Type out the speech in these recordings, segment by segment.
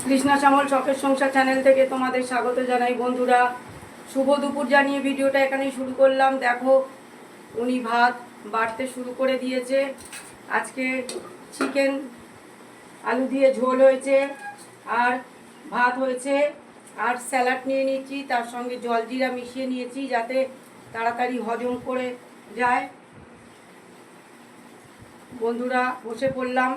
কৃষ্ণা শ্যামল শখের সংসার চ্যানেল থেকে তোমাদের স্বাগত জানাই বন্ধুরা। শুভ দুপুর জানিয়ে ভিডিওটা এখানেই শুরু করলাম। দেখো উনি ভাত বাড়তে শুরু করে দিয়েছে। আজকে চিকেন আলু দিয়ে ঝোল হয়েছে, আর ভাত হয়েছে, আর স্যালাড নিয়ে নিয়েছি, তার সঙ্গে জলজিরা মিশিয়ে নিয়েছি যাতে তাড়াতাড়ি হজম করে যায়। বন্ধুরা বসে পড়লাম।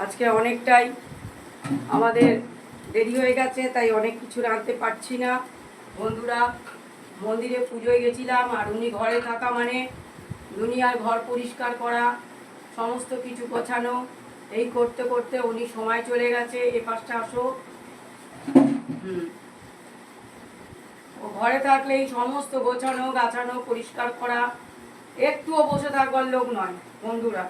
আজকে অনেকটাই আমাদের দেরি হয়ে গেছে, তাই অনেক কিছু রাঁধতে পারছি না। বন্ধুরা মন্দিরে পুজোয় গেছিলাম, আর উনি ঘরে থাকা মানে দুনিয়ার ঘর পরিষ্কার করা, সমস্ত কিছু গোছানো, এই করতে করতে উনি সময় চলে গেছে। এ পাশটা আসো। ও ঘরে থাকলে এই সমস্ত গোছানো গাছানো পরিষ্কার করা, একটুও বসে থাকবার লোক নয় বন্ধুরা।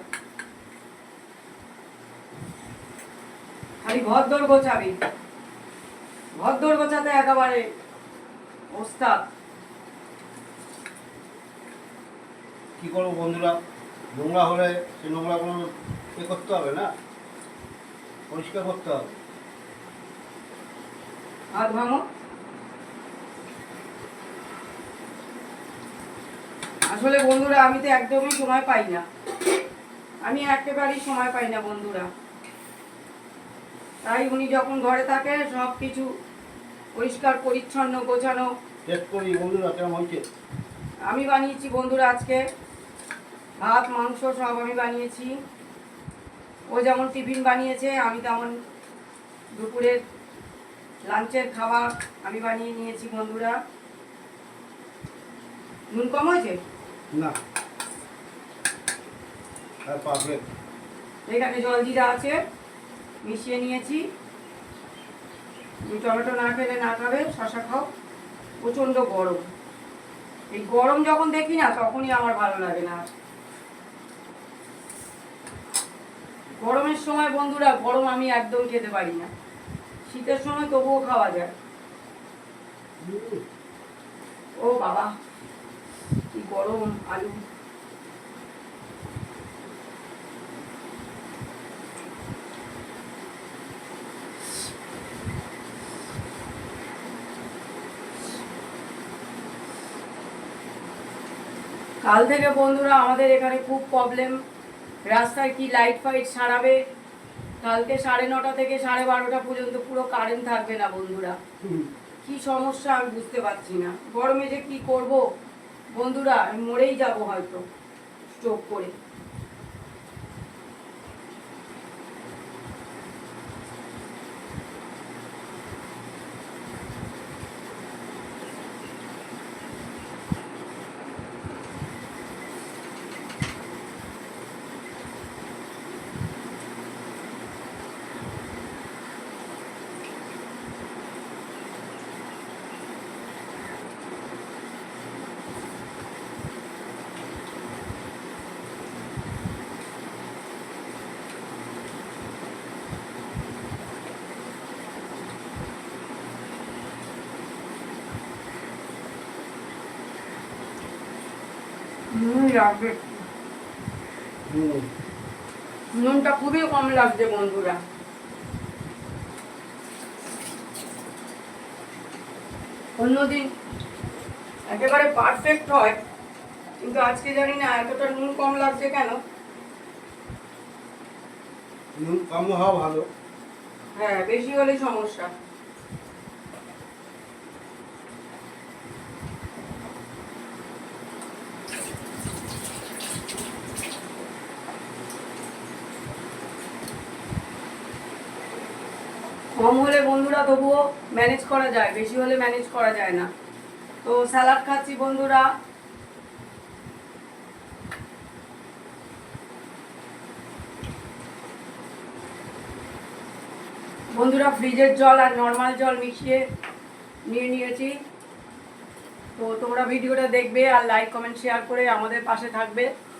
খালি ঘরদোর গোছাবি, ঘরদোর গোছাতে একেবারে ওস্তাদ। কি করবো বন্ধুরা, নোংরা হলে সে নোংরাগুলো করতে হবে না, পরিষ্কার করতে হবে। হাত ভাঙো। আসলে বন্ধুরা আমি তো একদমই সময় পাই না, আমি একেবারেই সময় পাই না বন্ধুরা। তাই উনি যখন ঘরে থাকে সব কিছু পরিষ্কার পরিচ্ছন্ন গোছানো। টেস্ট করি বন্ধুরা কেমন হয়েছে। আমি বানিয়েছি বন্ধুরা আজকে ভাত মাংস সব আমি বানিয়েছি। ও যেমন টিফিন বানিয়েছে, আমি তেমন দুপুরের লাঞ্চের খাবার আমি বানিয়ে নিয়েছি বন্ধুরা। নুন কম হয়েছে না, পারফেক্ট। এখানে জলজিরা আছে, মিশিয়ে নিয়েছি। টমেটো না খেলে না খাবে, শশা খাও। প্রচণ্ড গরম, এই গরম যখন দেখি না তখনই আমার ভালো লাগে না। গরমের সময় বন্ধুরা গরম আমি একদম খেতে পারি না, শীতের সময় তবুও খাওয়া যায়। ও বাবা কি গরম আলু। কাল থেকে বন্ধুরা আমাদের এখানে খুব প্রবলেম, রাস্তায় কি লাইট ফাইট সারাবে। কালকে 9:30 থেকে 12:30 পর্যন্ত পুরো কারেন্ট থাকবে না বন্ধুরা। কি সমস্যা আমি বুঝতে পারছি না। গরমে যে কি করব বন্ধুরা, আমি মরেই যাব হয়তো স্ট্রোক করে। লাগবে, নুনটা খুবই কম লাগছে বন্ধুরা। অন্যদিন একেবারে পারফেক্ট হয়, কিন্তু আজকে জানি না এতটা নুন কম লাগছে কেন। নুন কম হওয়া ভালো। হ্যাঁ, বেশি হলে সমস্যা। কম হলে বন্ধুরা তবুও ম্যানেজ করা যায়, বেশি হলে ম্যানেজ করা যায় না। তো স্যালাড খাচ্ছি বন্ধুরা। বন্ধুরা ফ্রিজের জল আর নর্মাল জল মিশিয়ে নিয়ে নিয়েছি। তো তোমরা ভিডিওটা দেখবে আর লাইক কমেন্ট শেয়ার করে আমাদের পাশে থাকবে।